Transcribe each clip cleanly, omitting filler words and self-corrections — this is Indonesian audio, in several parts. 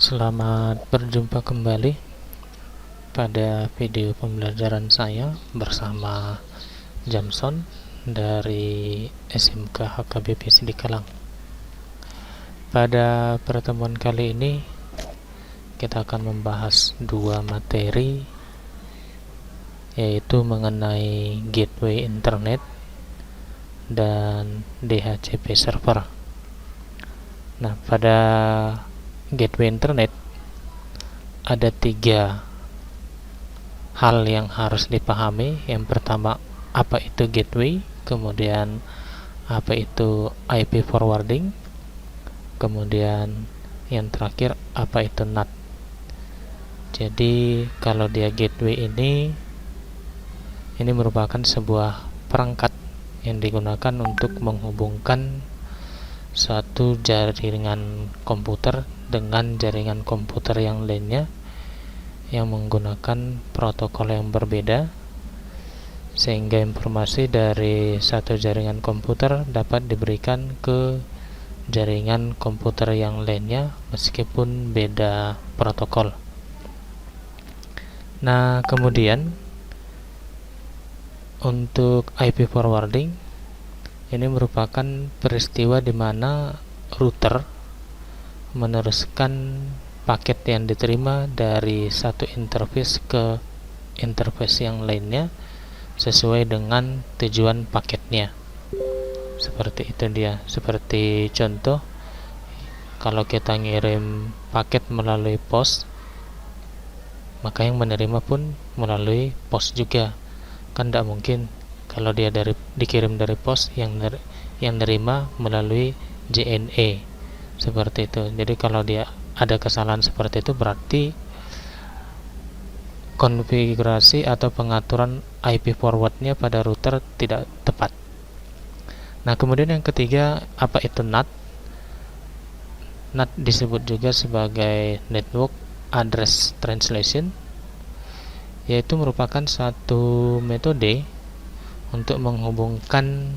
Selamat berjumpa kembali pada video pembelajaran saya bersama Jamson dari SMK HKBP Sidikalang. Pada pertemuan kali ini kita akan membahas dua materi, yaitu mengenai gateway internet dan DHCP server. Nah, pada gateway internet ada tiga hal yang harus dipahami. Yang pertama, apa itu gateway, kemudian apa itu IP forwarding, kemudian yang terakhir apa itu NAT. Jadi kalau dia gateway ini merupakan sebuah perangkat yang digunakan untuk menghubungkan suatu jaringan komputer dengan jaringan komputer yang lainnya yang menggunakan protokol yang berbeda, sehingga informasi dari satu jaringan komputer dapat diberikan ke jaringan komputer yang lainnya meskipun beda protokol. Nah, kemudian untuk IP forwarding ini merupakan peristiwa di mana router meneruskan paket yang diterima dari satu interface ke interface yang lainnya sesuai dengan tujuan paketnya. Seperti itu dia. Seperti contoh, kalau kita ngirim paket melalui pos, maka yang menerima pun melalui pos juga. Kan tidak mungkin kalau dia dikirim dari pos, yang nerima melalui JNE, seperti itu. Jadi kalau dia ada kesalahan seperti itu, berarti konfigurasi atau pengaturan IP forwardnya pada router tidak tepat. Nah, kemudian yang ketiga, apa itu NAT? NAT disebut juga sebagai Network Address Translation, yaitu merupakan satu metode untuk menghubungkan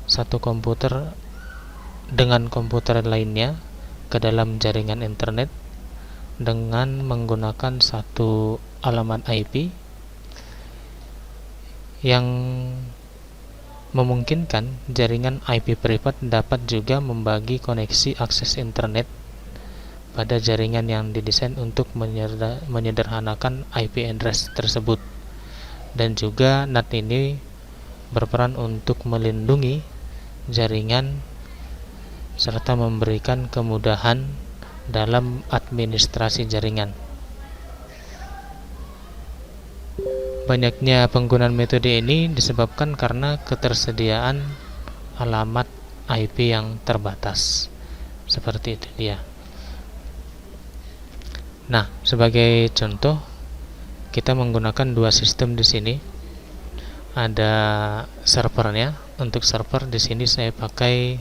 satu komputer dengan komputer lainnya ke dalam jaringan internet dengan menggunakan satu alamat IP yang memungkinkan jaringan IP privat dapat juga membagi koneksi akses internet pada jaringan yang didesain untuk menyederhanakan IP address tersebut. Dan juga NAT ini berperan untuk melindungi jaringan serta memberikan kemudahan dalam administrasi jaringan. Banyaknya penggunaan metode ini disebabkan karena ketersediaan alamat IP yang terbatas. Seperti itu dia. Nah, sebagai contoh, kita menggunakan dua sistem di sini. Ada servernya. Untuk server di sini saya pakai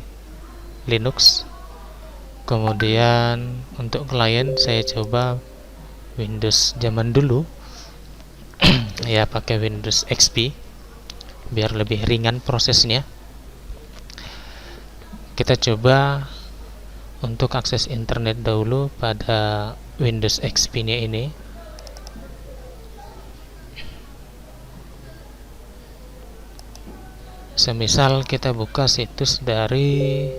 Linux. Kemudian untuk klien saya coba Windows zaman dulu. Ya, pakai Windows XP biar lebih ringan prosesnya. Kita coba untuk akses internet dahulu pada Windows XP-nya ini. Semisal kita buka situs dari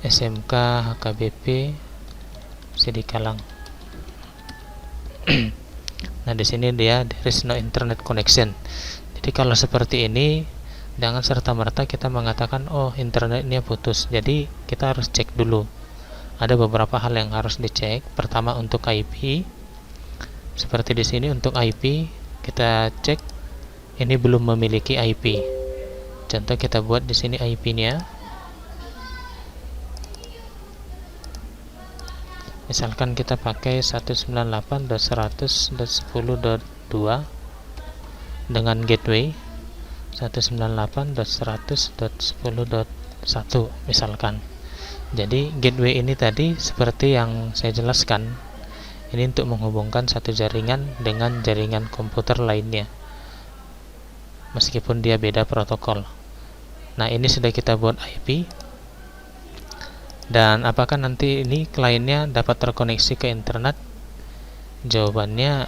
SMK HKBP Sidikalang. Nah, di sini dia there is no internet connection. Jadi kalau seperti ini, jangan serta-merta kita mengatakan oh internetnya putus. Jadi kita harus cek dulu. Ada beberapa hal yang harus dicek. Pertama, untuk IP. Seperti di sini untuk IP, kita cek ini belum memiliki IP. Contoh, kita buat di sini IP-nya. Misalkan kita pakai 198.100.10.2 dengan gateway 198.100.10.1 misalkan. Jadi gateway ini tadi seperti yang saya jelaskan, ini untuk menghubungkan satu jaringan dengan jaringan komputer lainnya meskipun dia beda protokol. Nah, ini sudah kita buat IP. Dan apakah nanti ini kliennya dapat terkoneksi ke internet? Jawabannya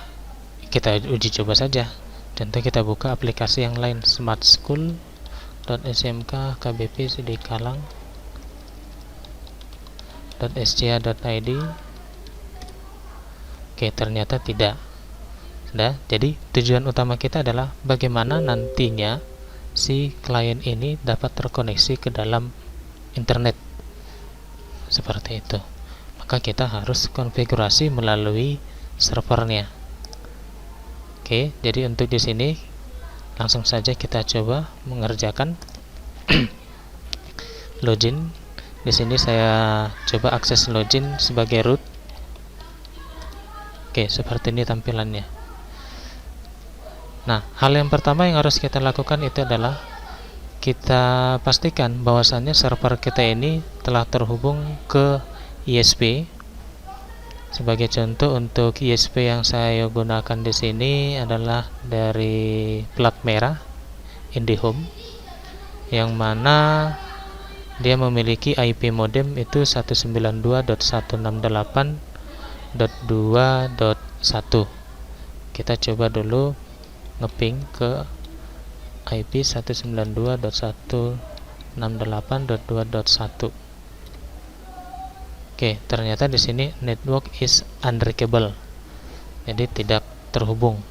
kita uji coba saja. Contoh kita buka aplikasi yang lain, smartschool.smk kbp sidikalang.sca.id. Oke, ternyata tidak. Jadi tujuan utama kita adalah bagaimana nantinya si klien ini dapat terkoneksi ke dalam internet. Seperti itu. Maka kita harus konfigurasi melalui servernya. Oke, jadi untuk di sini langsung saja kita coba mengerjakan login. Di sini saya coba akses login sebagai root. Oke, seperti ini tampilannya. Nah, hal yang pertama yang harus kita lakukan itu adalah kita pastikan bahwasannya server kita ini telah terhubung ke ISP. Sebagai contoh, untuk ISP yang saya gunakan di sini adalah dari plat merah IndiHome, yang mana dia memiliki IP modem itu 192.168.2.1. Kita coba dulu ngeping ke IP 192.168.2.1. Oke, ternyata di sini network is unreachable. Jadi tidak terhubung.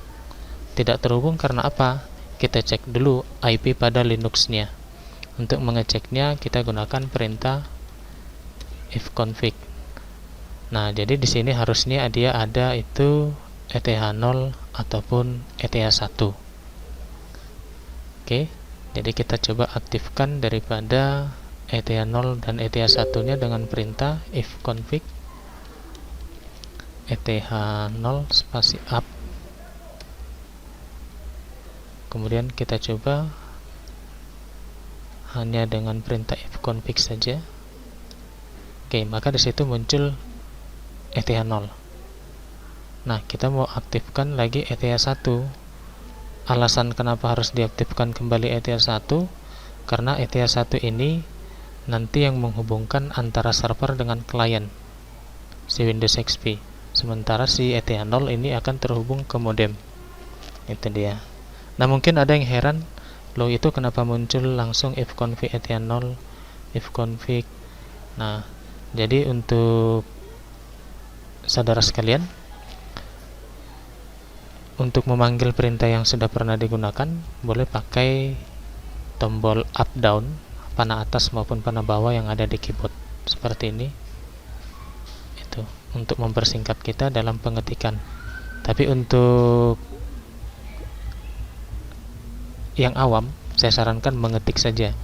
Tidak terhubung karena apa? Kita cek dulu IP pada Linux-nya. Untuk mengeceknya kita gunakan perintah ifconfig. Nah, jadi di sini harusnya dia ada itu ETH0 ataupun ETH1. Oke, jadi kita coba aktifkan daripada ETH0 dan ETH1 nya dengan perintah ifconfig ETH0 spasi up. Kemudian kita coba hanya dengan perintah ifconfig saja. Oke, maka di situ muncul ETH0. Nah, kita mau aktifkan lagi ETH1. Alasan kenapa harus diaktifkan kembali ETH1, karena ETH1 ini nanti yang menghubungkan antara server dengan klien si Windows XP. Sementara si ETH0 ini akan terhubung ke modem. Itu dia. Nah, mungkin ada yang heran, loh itu kenapa muncul langsung ifconfig ETH0, ifconfig. Nah, jadi untuk saudara sekalian, untuk memanggil perintah yang sudah pernah digunakan, boleh pakai tombol up down, panah atas maupun panah bawah yang ada di keyboard seperti ini. Itu untuk mempersingkat kita dalam pengetikan. Tapi untuk yang awam, saya sarankan mengetik saja.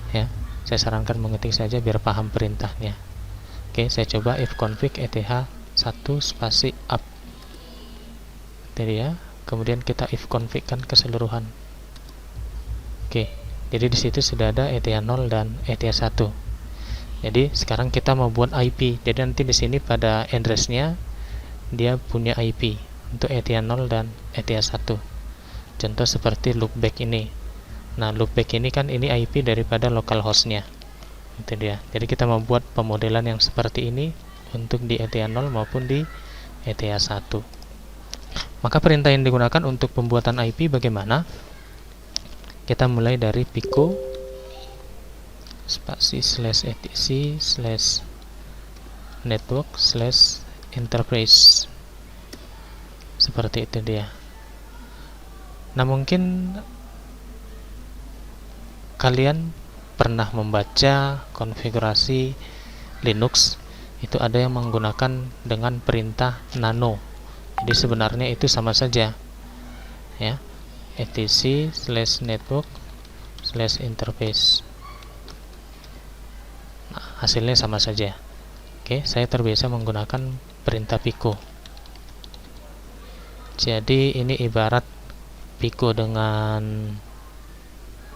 Ya, saya sarankan mengetik saja biar paham perintahnya. Oke, saya coba ifconfig ETH1 spasi up. Jadi ya, kemudian kita ifconfigkan keseluruhan. Oke, jadi di situ sudah ada ETH0 dan ETH1. Jadi sekarang kita mau buat IP. Jadi nanti di sini pada address-nya dia punya IP untuk ETH0 dan ETH1. Contoh seperti loopback ini. Nah, loopback ini kan ini IP daripada localhost-nya. Itu dia. Jadi kita mau buat pemodelan yang seperti ini untuk di ETH0 maupun di ETH1. Maka perintah yang digunakan untuk pembuatan IP bagaimana? Kita mulai dari pico spasi /etc/network/interface. Seperti itu dia. Nah, mungkin kalian pernah membaca konfigurasi Linux, itu ada yang menggunakan dengan perintah nano. Jadi sebenarnya itu sama saja, ya, etc/network/interface. Nah, hasilnya sama saja. Oke, saya terbiasa menggunakan perintah pico. Jadi ini ibarat pico dengan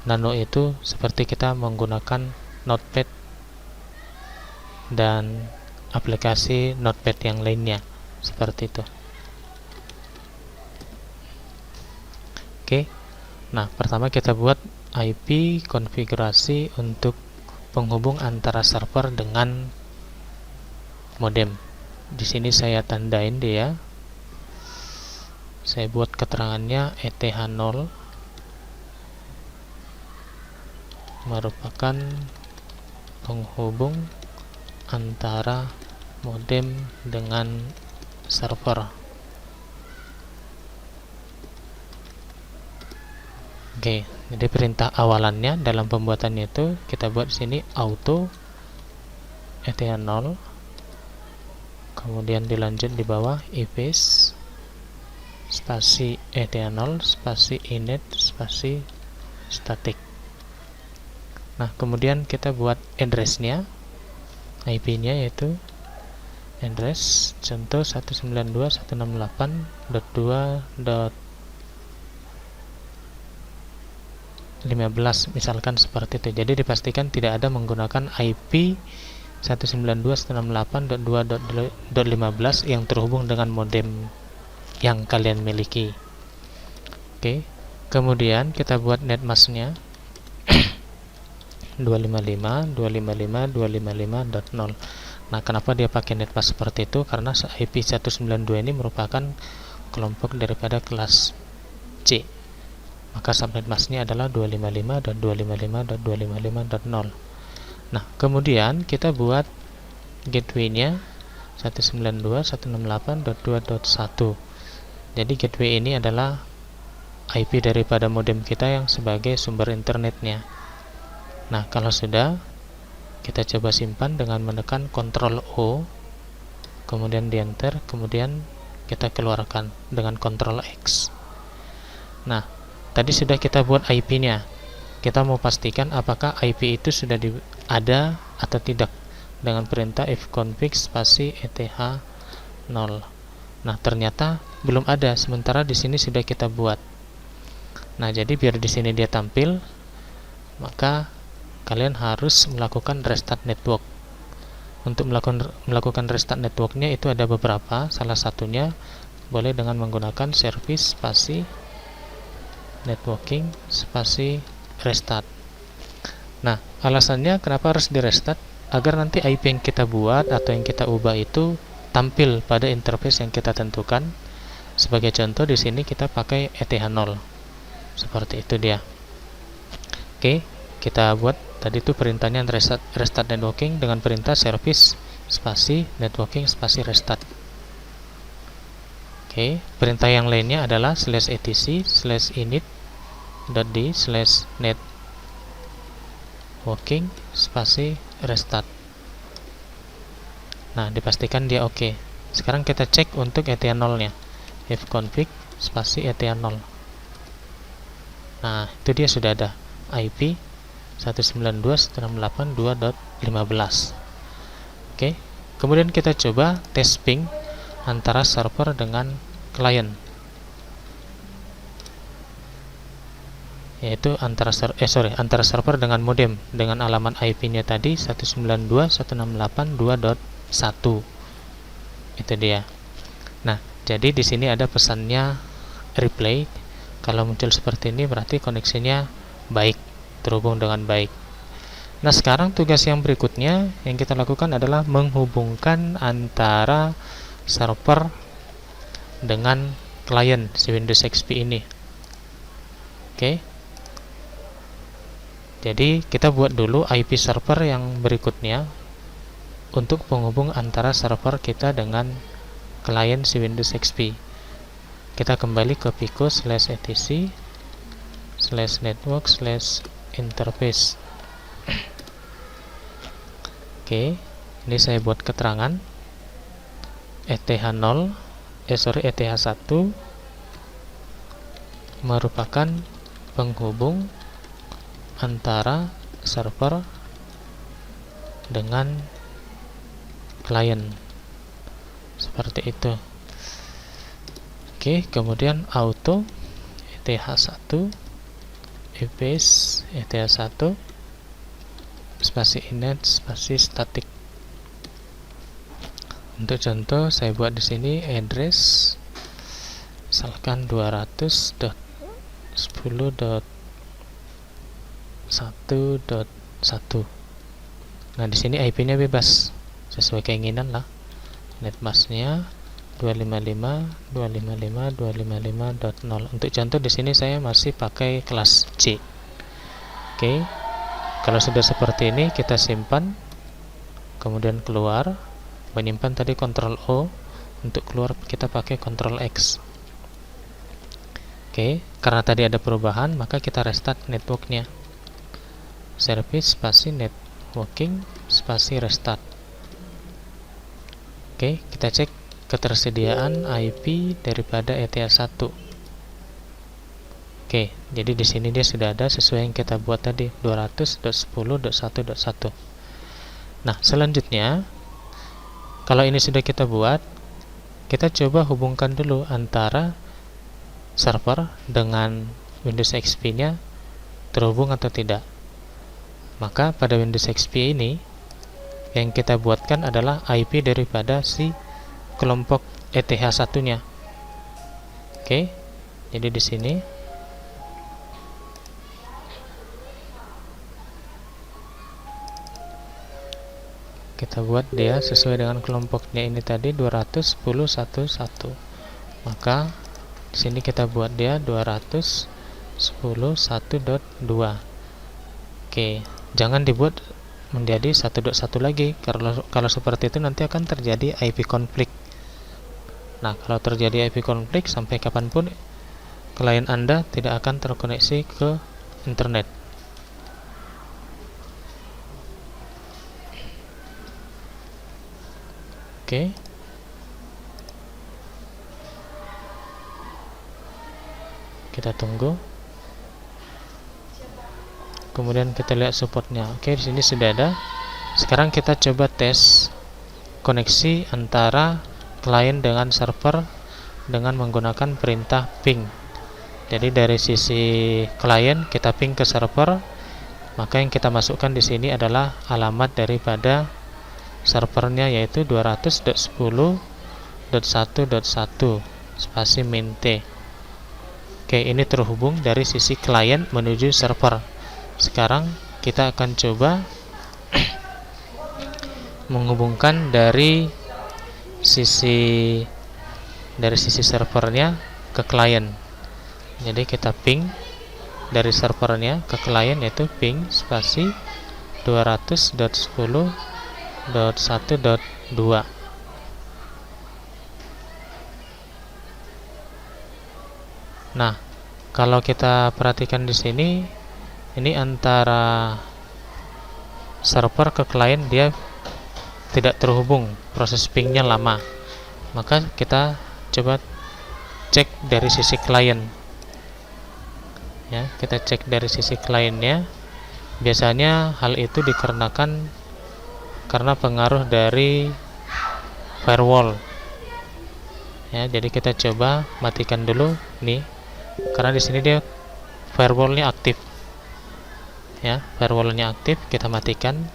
nano itu seperti kita menggunakan notepad dan aplikasi notepad yang lainnya, seperti itu. Oke, nah pertama kita buat IP konfigurasi untuk penghubung antara server dengan modem. Di sini saya tandain dia. Saya buat keterangannya ETH0 merupakan penghubung antara modem dengan server. Oke, jadi perintah awalannya dalam pembuatannya itu kita buat di sini auto ETH0, kemudian dilanjut di bawah ifs spasi ETH0 spasi init spasi static. Nah, kemudian kita buat address-nya, IP-nya yaitu address contoh 192.168.2.15 misalkan seperti itu. Jadi dipastikan tidak ada menggunakan IP 192.168.2.15 yang terhubung dengan modem yang kalian miliki. Oke, kemudian kita buat netmask-nya 255.255.255.0. Nah, kenapa dia pakai netmask seperti itu? Karena IP 192 ini merupakan kelompok daripada kelas C. Maka subnetmasknya adalah 255.255.255.0. Nah, kemudian kita buat gateway-nya 192.168.2.1. Jadi gateway ini adalah IP daripada modem kita yang sebagai sumber internetnya. Nah, kalau sudah, kita coba simpan dengan menekan Ctrl O, kemudian di enter, kemudian kita keluarkan dengan Ctrl X. Nah, tadi sudah kita buat IP-nya. Kita mau pastikan apakah IP itu sudah ada atau tidak dengan perintah ifconfig spasi ETH0. Nah, ternyata belum ada, sementara di sini sudah kita buat. Nah, jadi biar di sini dia tampil, maka kalian harus melakukan restart network. Untuk melakukan restart networknya itu ada beberapa. Salah satunya boleh dengan menggunakan service spasi networking spasi restart. Nah, alasannya kenapa harus di restart? Agar nanti IP yang kita buat atau yang kita ubah itu tampil pada interface yang kita tentukan. Sebagai contoh di sini kita pakai ETH0. Seperti itu dia. Oke, kita buat tadi itu perintahnya restart networking dengan perintah service spasi networking spasi restart. Oke, perintah yang lainnya adalah /etc/init.d/networking spasi restart. Nah, dipastikan dia oke. Sekarang kita cek untuk ETH0-nya. ifconfig spasi ETH0. Nah, itu dia sudah ada IP 192.168.2.15. Oke. Kemudian kita coba tes ping antara server dengan klien. Yaitu antara server dengan modem dengan alamat IP-nya tadi 192.168.2.1. Itu dia. Nah, jadi di sini ada pesannya replay. Kalau muncul seperti ini berarti koneksinya baik, terhubung dengan baik. Nah, sekarang tugas yang berikutnya yang kita lakukan adalah menghubungkan antara server dengan klien si Windows XP ini. Oke. Jadi kita buat dulu IP server yang berikutnya untuk penghubung antara server kita dengan klien si Windows XP. Kita kembali ke pico/etc/network/interface. Oke, ini saya buat keterangan ETH1 merupakan penghubung antara server dengan klien. Seperti itu. Oke, kemudian auto ETH1 ifs ETH1 spasi init spasi static. Untuk contoh saya buat di sini address misalkan 200.10.1.1. Nah, di sini IP-nya bebas sesuai keinginan lah. Netmasknya 255.255.255.0. Untuk contoh di sini saya masih pakai kelas C. Oke. Kalau sudah seperti ini kita simpan, kemudian keluar. Menyimpan tadi Ctrl O, untuk keluar kita pakai Ctrl X. Oke, karena tadi ada perubahan, maka kita restart networknya. Service spasi networking spasi restart. Oke, kita cek ketersediaan IP daripada ETH1. Oke, jadi di sini dia sudah ada sesuai yang kita buat tadi, 200.10.1.1. Nah, selanjutnya kalau ini sudah kita buat, kita coba hubungkan dulu antara server dengan Windows XP-nya terhubung atau tidak. Maka pada Windows XP ini yang kita buatkan adalah IP daripada si kelompok ETH1-nya. Oke. Jadi di sini kita buat dia sesuai dengan kelompoknya ini tadi 210.1.1. Maka di sini kita buat dia 210.1.2. Oke, jangan dibuat menjadi 1.1 lagi. Kalau seperti itu nanti akan terjadi IP konflik. Nah, kalau terjadi IP konflik, sampai kapanpun klien Anda tidak akan terkoneksi ke internet. Oke. Kita tunggu. Kemudian kita lihat supportnya. Oke, di sini sudah ada. Sekarang kita coba tes koneksi antara klien dengan server dengan menggunakan perintah ping. Jadi dari sisi klien kita ping ke server, maka yang kita masukkan di sini adalah alamat daripada servernya, yaitu 200.10.1.1 spasi mint. Oke, ini terhubung dari sisi klien menuju server. Sekarang kita akan coba menghubungkan dari sisi servernya ke klien. Jadi kita ping dari servernya ke klien, yaitu ping spasi 200.10.1.2. Nah, kalau kita perhatikan di sini, ini antara server ke klien dia tidak terhubung, proses pingnya lama. Maka kita coba cek dari sisi klien. Ya, kita cek dari sisi kliennya. Biasanya hal itu dikarenakan karena pengaruh dari firewall. Ya, jadi kita coba matikan dulu nih, karena di sini dia firewallnya aktif. Ya, firewallnya aktif, kita matikan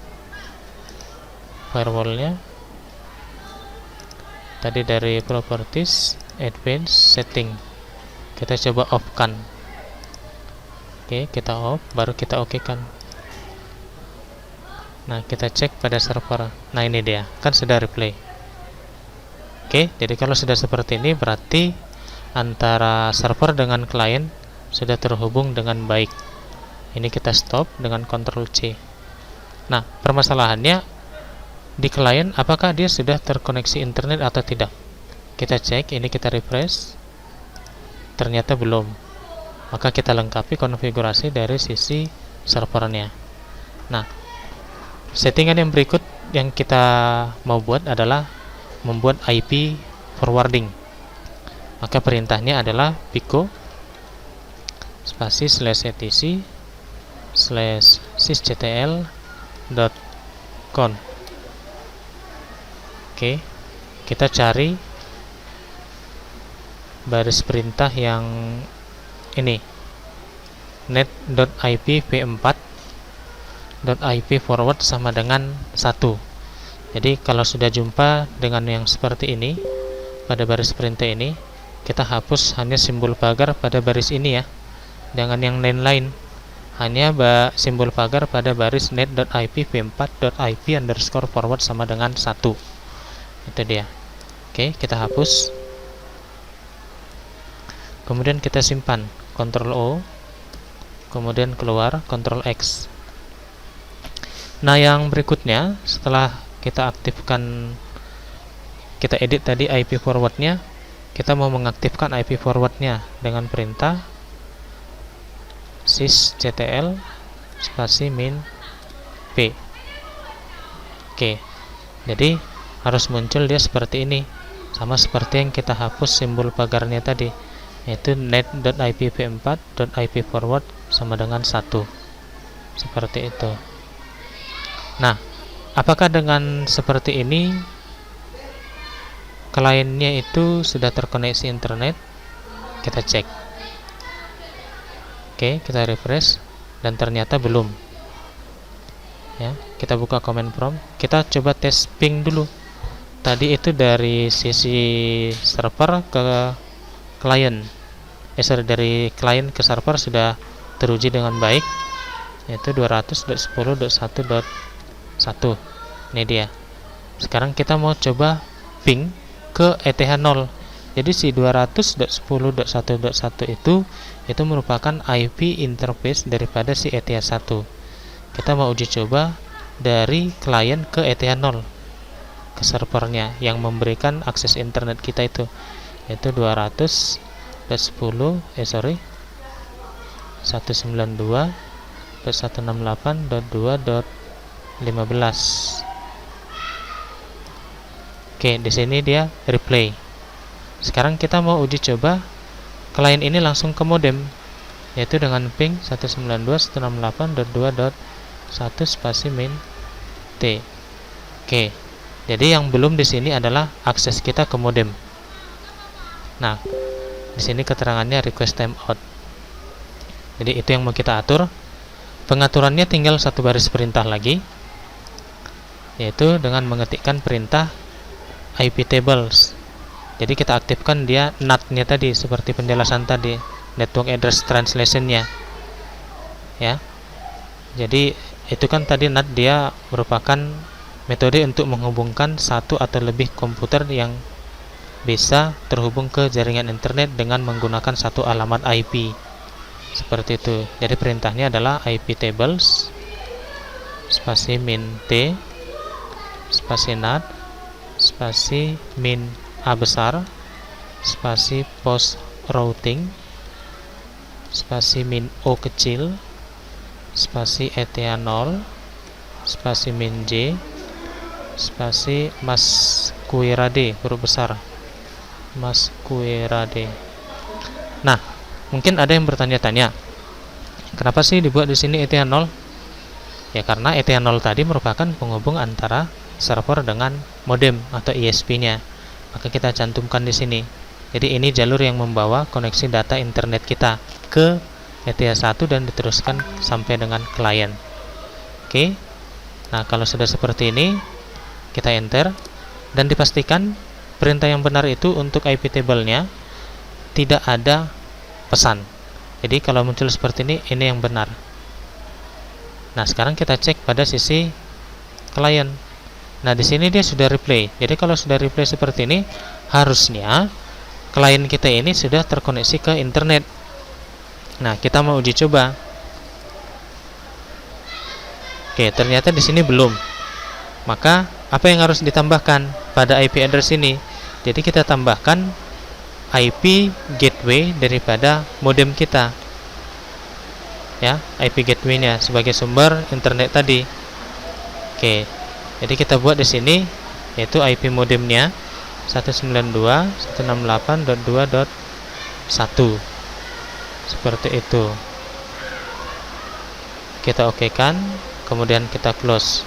firewallnya. Tadi dari properties, advanced setting, kita coba off kan. Oke, kita off, baru kita oke kan. Nah, kita cek pada server. Nah, ini dia, kan sudah replay. Oke, jadi kalau sudah seperti ini berarti antara server dengan klien sudah terhubung dengan baik. Ini kita stop dengan Ctrl C. Nah, permasalahannya di klien, apakah dia sudah terkoneksi internet atau tidak? Kita cek, ini kita refresh. Ternyata belum. Maka kita lengkapi konfigurasi dari sisi servernya. Nah, settingan yang berikut yang kita mau buat adalah membuat IP forwarding. Maka perintahnya adalah pico spasi /etc/sysctl.conf. Oke, kita cari baris perintah yang ini, net.ip v4.ip forward sama dengan 1. Jadi kalau sudah jumpa dengan yang seperti ini pada baris perintah ini, kita hapus hanya simbol pagar pada baris ini ya, jangan yang lain-lain. hanya simbol pagar pada baris net.ipv4.ip_forward sama dengan 1. Itu dia. Oke, kita hapus. Kemudian kita simpan, Ctrl O, kemudian keluar, Ctrl X. Nah, yang berikutnya setelah kita aktifkan, kita edit tadi IP forwardnya, kita mau mengaktifkan IP forwardnya dengan perintah sysctl spasi min p. Oke, jadi harus muncul dia seperti ini, sama seperti yang kita hapus simbol pagarnya tadi, yaitu net.ipv4.ipforward sama dengan 1. Seperti itu. Nah, apakah dengan seperti ini kliennya itu sudah terkoneksi internet? Kita cek. Oke, kita refresh dan ternyata belum. Ya, kita buka command prompt. Kita coba tes ping dulu. Tadi itu dari sisi server ke klien. Dari klien ke server sudah teruji dengan baik, yaitu 200.10.1.1. Ini dia. Sekarang kita mau coba ping ke ETH0. Jadi si 200.10.1.1 itu merupakan IP interface daripada si ETH1. Kita mau uji coba dari klien ke ETH0, ke servernya yang memberikan akses internet kita itu, yaitu 192.168.2.15. Oke, di sini dia replay. Sekarang kita mau uji coba klien ini langsung ke modem, yaitu dengan ping 192.168.2.1 spasi min t. Oke, jadi yang belum di sini adalah akses kita ke modem. Nah, di sini keterangannya request timeout. Jadi itu yang mau kita atur. Pengaturannya tinggal satu baris perintah lagi, yaitu dengan mengetikkan perintah iptables. Jadi kita aktifkan dia NAT-nya tadi seperti penjelasan tadi, network address translation-nya. Ya. Jadi itu kan tadi NAT dia merupakan metode untuk menghubungkan satu atau lebih komputer yang bisa terhubung ke jaringan internet dengan menggunakan satu alamat IP. Seperti itu. Jadi perintahnya adalah iptables spasi min t spasi nat spasi min a besar spasi post routing spasi min o kecil spasi ETH0 spasi min j spasi masquerade huruf besar masquerade. Nah, mungkin ada yang bertanya-tanya, kenapa sih dibuat di sini ETH0? Ya karena ETH0 tadi merupakan penghubung antara server dengan modem atau ISP-nya. Maka kita cantumkan di sini. Jadi ini jalur yang membawa koneksi data internet kita ke ETH1 dan diteruskan sampai dengan klien. Oke. Nah, kalau sudah seperti ini, kita enter dan dipastikan perintah yang benar itu untuk IP table-nya tidak ada pesan. Jadi kalau muncul seperti ini yang benar. Nah, sekarang kita cek pada sisi klien. Nah, di sini dia sudah replay. Jadi kalau sudah replay seperti ini, harusnya klien kita ini sudah terkoneksi ke internet. Nah, kita mau uji coba. Oke, ternyata di sini belum. Maka apa yang harus ditambahkan pada IP address ini? Jadi kita tambahkan IP gateway daripada modem kita. Ya, IP gateway-nya sebagai sumber internet tadi. Oke. Jadi kita buat di sini yaitu IP modemnya 192.168.2.1. Seperti itu. Kita okekan, kemudian kita close.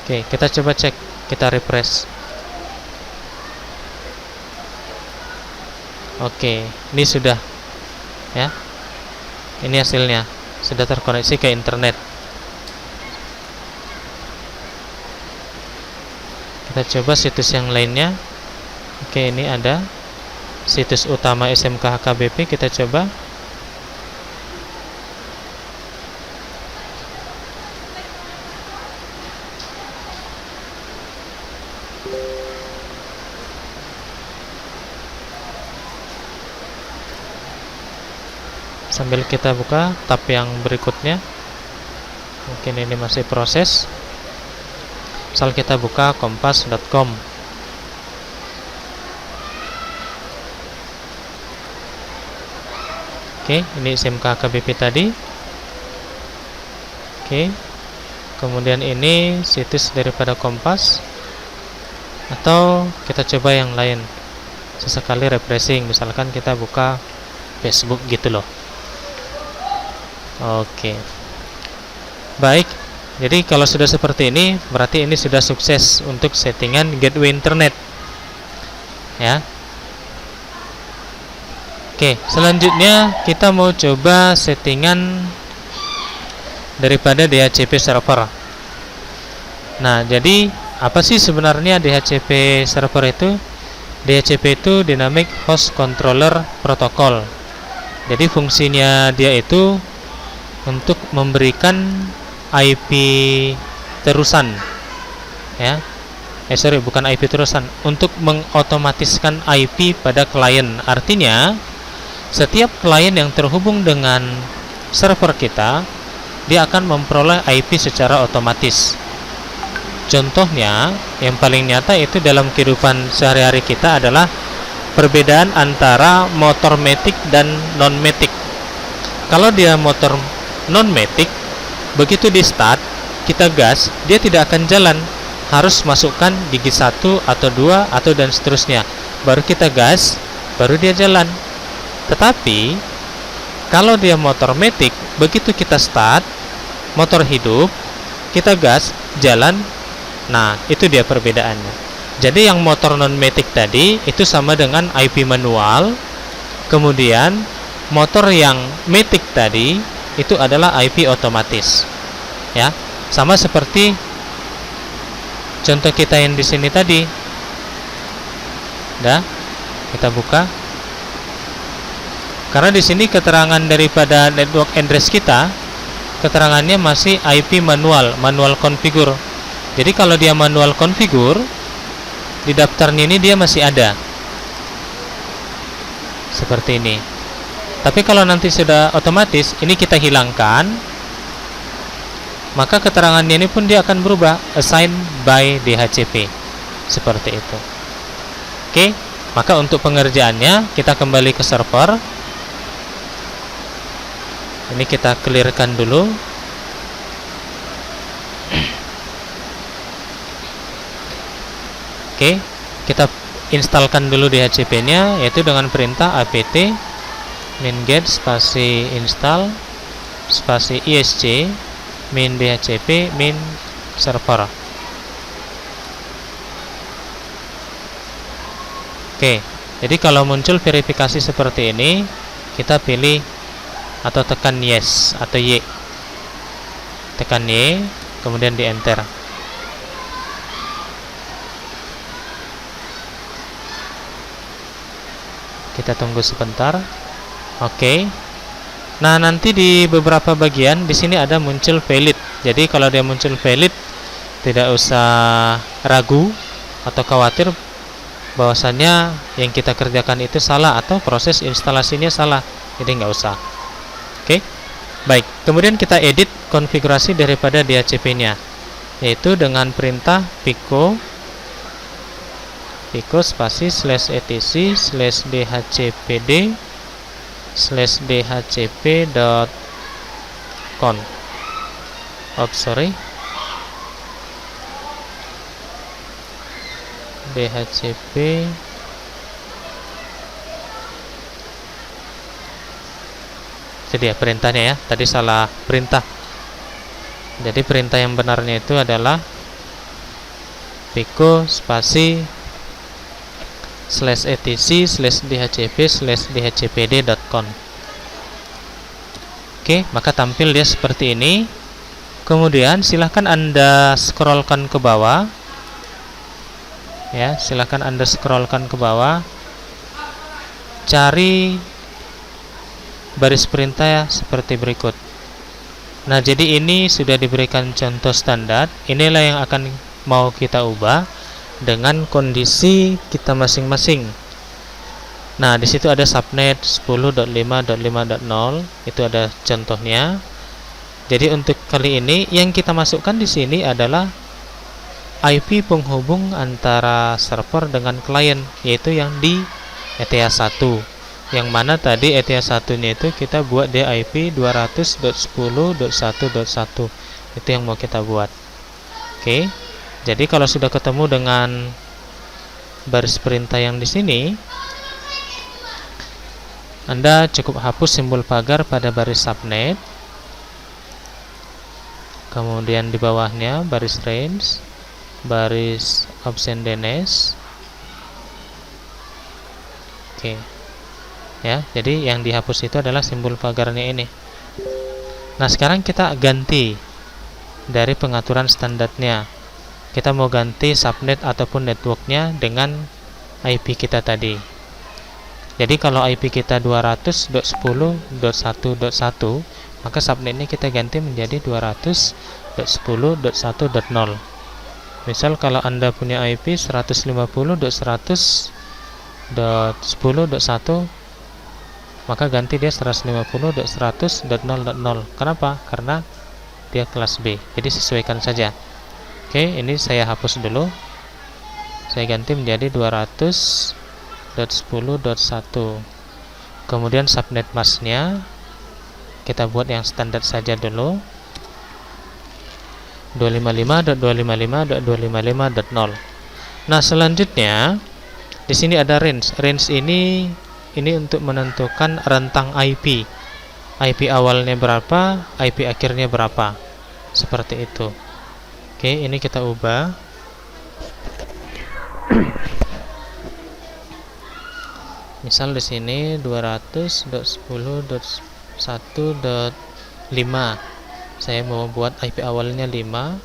Oke, kita coba cek, kita refresh. Oke, ini sudah ya. Ini hasilnya, sudah terkoneksi ke internet. Kita coba situs yang lainnya. Oke, ini ada situs utama SMK HKBP, kita coba. Sambil kita buka tab yang berikutnya, mungkin ini masih proses. Misal kita buka kompas.com. Oke, ini SIM KBP tadi. Oke, kemudian ini situs daripada Kompas. Atau kita coba yang lain, sesekali refreshing, misalkan kita buka Facebook gitu loh. Oke, baik. Jadi kalau sudah seperti ini, berarti ini sudah sukses untuk settingan gateway internet, ya. Oke, selanjutnya kita mau coba settingan daripada DHCP server. Nah, jadi apa sih sebenarnya DHCP server itu? DHCP itu Dynamic Host Controller Protocol. Jadi fungsinya dia itu untuk memberikan IP terusan, ya. Bukan IP terusan, untuk mengotomatiskan IP pada klien. Artinya, setiap klien yang terhubung dengan server kita, dia akan memperoleh IP secara otomatis. Contohnya, yang paling nyata itu dalam kehidupan sehari-hari kita adalah perbedaan antara motor matic dan non-matic. Kalau dia motor non-matic, begitu di start, kita gas, dia tidak akan jalan. Harus masukkan gigi 1 atau 2 atau dan seterusnya. Baru kita gas, baru dia jalan. Tetapi kalau dia motor matic, begitu kita start, motor hidup, kita gas, jalan. Nah, itu dia perbedaannya. Jadi yang motor non-matic tadi itu sama dengan IP manual. Kemudian motor yang matic tadi itu adalah IP otomatis, ya. Sama seperti contoh kita yang di sini tadi. Dah, kita buka. Karena di sini keterangan daripada network address kita, keterangannya masih IP manual configure. Jadi kalau dia manual configure, di daftarnya ini dia masih ada. Seperti ini. Tapi kalau nanti sudah otomatis, ini kita hilangkan, maka keterangannya ini pun dia akan berubah, assigned by DHCP. Seperti itu. Oke, maka untuk pengerjaannya kita kembali ke server. Ini kita clearkan dulu. Oke, kita instalkan dulu DHCP-nya, yaitu dengan perintah apt min-get spasi install spasi isc min DHCP min server. Oke, jadi kalau muncul verifikasi seperti ini, kita pilih atau tekan yes atau y. Tekan y, kemudian di enter. Kita tunggu sebentar. Oke. Nah, nanti di beberapa bagian di sini ada muncul valid. Jadi kalau dia muncul valid, tidak usah ragu atau khawatir bahwasannya yang kita kerjakan itu salah atau proses instalasinya salah. Jadi nggak usah. Oke. Baik. Kemudian kita edit konfigurasi daripada DHCP-nya, yaitu dengan perintah pico spasi /etc/dhcpd/dhcp.conf. DHCP jadi ya perintahnya, ya, tadi salah perintah. Jadi perintah yang benarnya itu adalah pico spasi /etc/dhcp/dhcpd.conf. Oke, maka tampil dia seperti ini. Kemudian silahkan Anda scrollkan ke bawah. Ya, silahkan Anda scrollkan ke bawah. Cari baris perintah ya, seperti berikut. Nah, jadi ini sudah diberikan contoh standar. Inilah yang akan mau kita ubah. dengan kondisi kita masing-masing. Nah, di situ ada subnet 10.5.5.0, itu ada contohnya. Jadi untuk kali ini yang kita masukkan di sini adalah IP penghubung antara server dengan klien, yaitu yang di ETH 1. Yang mana tadi ETH 1-nya itu kita buat di IP 200.10.1.1. Itu yang mau kita buat. Oke. Jadi kalau sudah ketemu dengan baris perintah yang di sini, Anda cukup hapus simbol pagar pada baris subnet. Kemudian di bawahnya baris range, baris option DNS. Oke. Ya, jadi yang dihapus itu adalah simbol pagarnya ini. Nah, sekarang kita ganti dari pengaturan standarnya. Kita mau ganti subnet ataupun networknya dengan IP kita tadi. Jadi kalau IP kita 200.10.1.1, maka subnetnya kita ganti menjadi 200.10.1.0. Misal kalau Anda punya IP 150.100.10.1, maka ganti dia 150.100.0.0. Kenapa? Karena dia kelas B. Jadi sesuaikan saja. Oke, ini saya hapus dulu. Saya ganti menjadi 200.10.1. Kemudian subnet masknya kita buat yang standar saja dulu, 255.255.255.0. Nah, selanjutnya di sini ada range. Range ini untuk menentukan rentang IP. IP awalnya berapa, IP akhirnya berapa. Seperti itu. Oke, ini kita ubah. Misal di sini 200.10.1.5. Saya mau buat IP awalnya 5,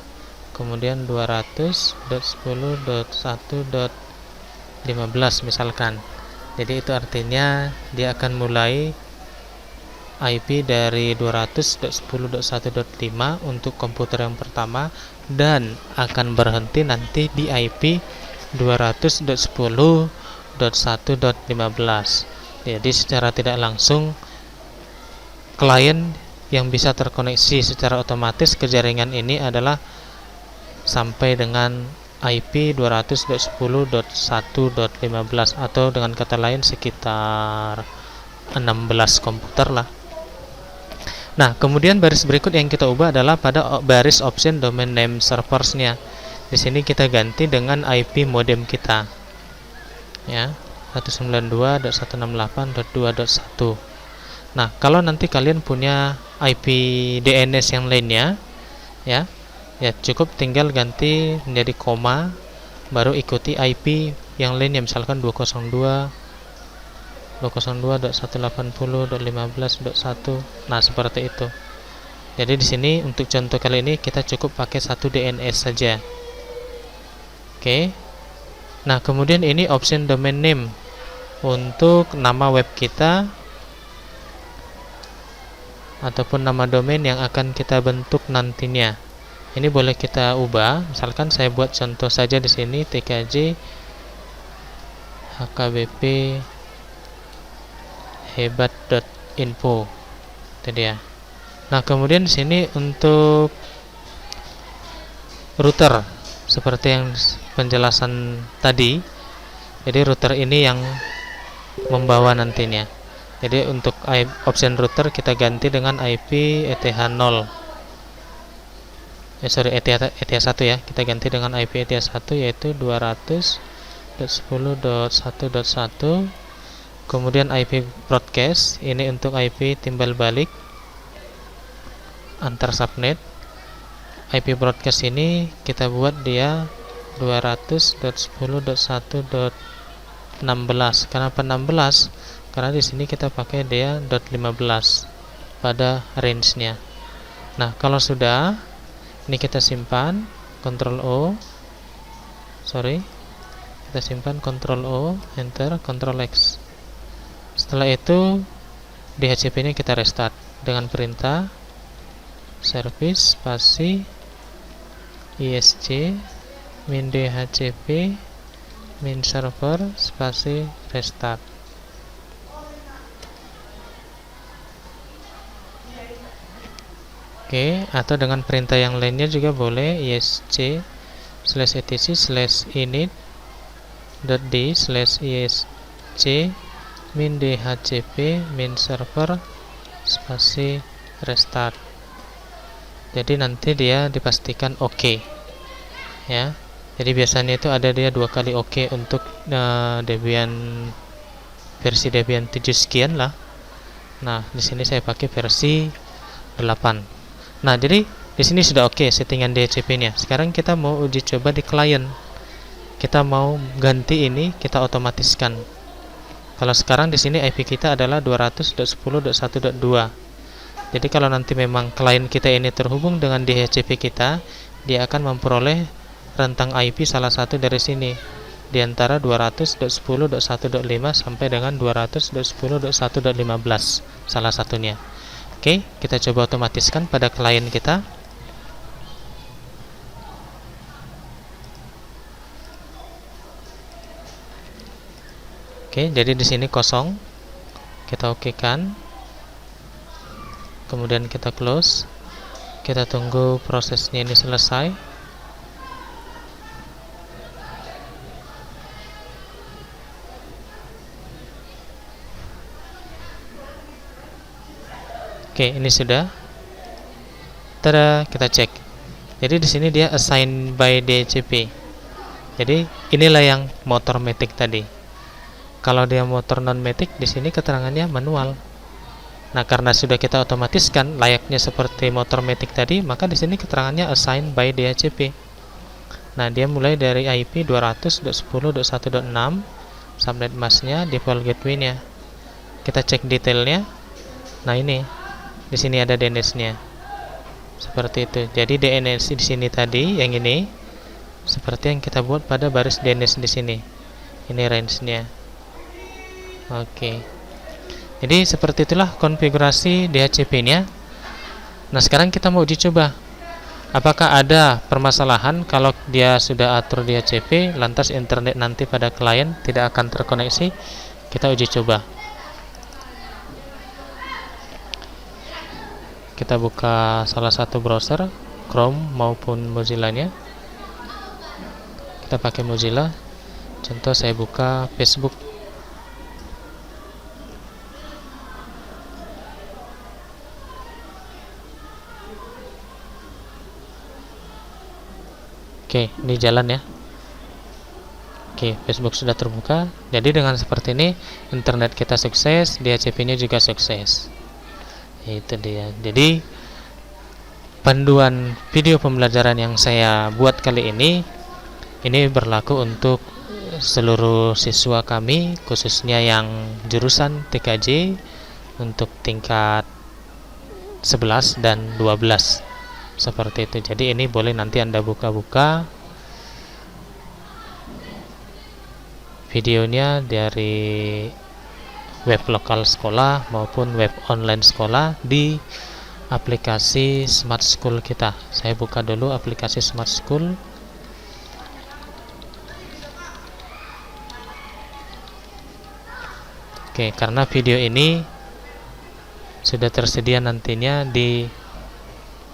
kemudian 200.10.1.15 misalkan. Jadi itu artinya dia akan mulai IP dari 200.10.1.5 untuk komputer yang pertama dan akan berhenti nanti di IP 200.10.1.15. Jadi secara tidak langsung klien yang bisa terkoneksi secara otomatis ke jaringan ini adalah sampai dengan IP 200.10.1.15, atau dengan kata lain sekitar 16 komputer lah. Nah, kemudian baris berikut yang kita ubah adalah pada baris option domain name servers-nya. Di sini kita ganti dengan IP modem kita. Ya, 192.168.2.1. Nah, kalau nanti kalian punya IP DNS yang lainnya, ya cukup tinggal ganti menjadi koma, baru ikuti IP yang lainnya, misalkan 202.180.15.1. Nah, seperti itu. Jadi di sini untuk contoh kali ini kita cukup pakai satu DNS saja. Oke. Nah, kemudian ini option domain name untuk nama web kita ataupun nama domain yang akan kita bentuk nantinya. Ini boleh kita ubah. Misalkan saya buat contoh saja di sini tkj hkbp hebat.info. Itu dia. Nah, kemudian di sini untuk router seperti yang penjelasan tadi. Jadi router ini yang membawa nantinya. Jadi untuk option router kita ganti dengan IP ETH 0. ETH 1 ya. Kita ganti dengan IP ETH 1 yaitu 200.10.1.1. Kemudian IP broadcast ini untuk IP timbal balik antar subnet. IP broadcast ini kita buat dia 200.10.1.16. Kenapa 16? Karena di sini kita pakai dia .15 pada range-nya. Nah, kalau sudah, ini kita simpan, Ctrl O. Kita simpan Ctrl O, Enter, Ctrl X. Setelah itu DHCP-nya kita restart dengan perintah service spasi isc min dhcp min server spasi restart. Oke, atau dengan perintah yang lainnya juga boleh, isc/etc/init.d/isc min dhcp min server spasi restart. Jadi nanti dia dipastikan oke, ya. Jadi biasanya itu ada dia 2 kali oke untuk Debian versi Debian 7 sekian lah. Nah, di sini saya pakai versi 8. Nah, jadi di sini sudah oke settingan DHCP-nya. Sekarang kita mau uji coba di klien. Kita mau ganti ini, kita otomatiskan. Kalau sekarang di sini IP kita adalah 200.10.1.2. Jadi kalau nanti memang klien kita ini terhubung dengan DHCP kita, dia akan memperoleh rentang IP salah satu dari sini, di antara 200.10.1.5 sampai dengan 200.10.1.15 salah satunya. Oke, kita coba otomatiskan pada klien kita. Oke, jadi di sini kosong. Kita okekan. Kemudian kita close. Kita tunggu prosesnya ini selesai. Oke, ini sudah. Tada, kita cek. Jadi di sini dia assign by DHCP. Jadi inilah yang motor matic tadi. Kalau dia motor non matic, di sini keterangannya manual. Nah, karena sudah kita otomatiskan layaknya seperti motor matic tadi, maka di sini keterangannya assign by DHCP. Nah, dia mulai dari IP 200.10.1.6, subnet masknya, default gateway-nya. Kita cek detailnya. Nah, ini. Di sini ada DNS-nya. Seperti itu. Jadi DNS di sini tadi yang ini seperti yang kita buat pada baris DNS di sini. Ini range-nya. Oke. Jadi seperti itulah konfigurasi DHCP-nya. Nah, sekarang kita mau uji coba. Apakah ada permasalahan kalau dia sudah atur DHCP lantas internet nanti pada klien tidak akan terkoneksi? Kita uji coba. Kita buka salah satu browser, Chrome maupun Mozilla-nya. Kita pakai Mozilla. Contoh saya buka Facebook. Oke, ini jalan ya. Oke, Facebook sudah terbuka. Jadi dengan seperti ini internet kita sukses, DHCP-nya juga sukses. Itu dia. Jadi panduan video pembelajaran yang saya buat kali ini berlaku untuk seluruh siswa kami, khususnya yang jurusan TKJ untuk tingkat 11 dan 12 seperti itu. Jadi ini boleh nanti Anda buka-buka videonya dari web lokal sekolah maupun web online sekolah di aplikasi Smart School kita. Saya buka dulu aplikasi Smart School. Oke, karena video ini sudah tersedia nantinya di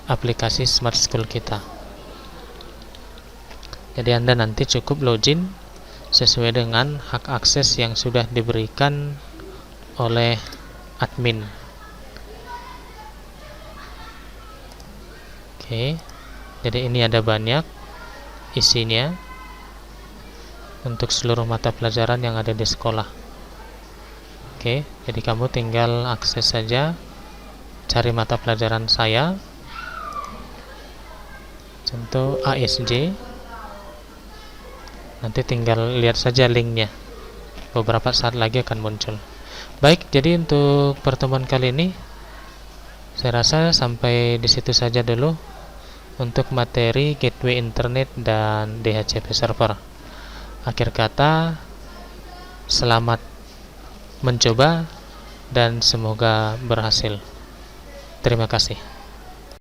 aplikasi Smart School kita. Jadi Anda nanti cukup login sesuai dengan hak akses yang sudah diberikan oleh admin. Oke, jadi ini ada banyak isinya untuk seluruh mata pelajaran yang ada di sekolah. Oke, jadi kamu tinggal akses saja, cari mata pelajaran saya, contoh ASJ. Nanti tinggal lihat saja linknya, beberapa saat lagi akan muncul. Baik, jadi untuk pertemuan kali ini saya rasa sampai di situ saja dulu untuk materi gateway internet dan DHCP server. Akhir kata, selamat mencoba dan semoga berhasil. Terima kasih.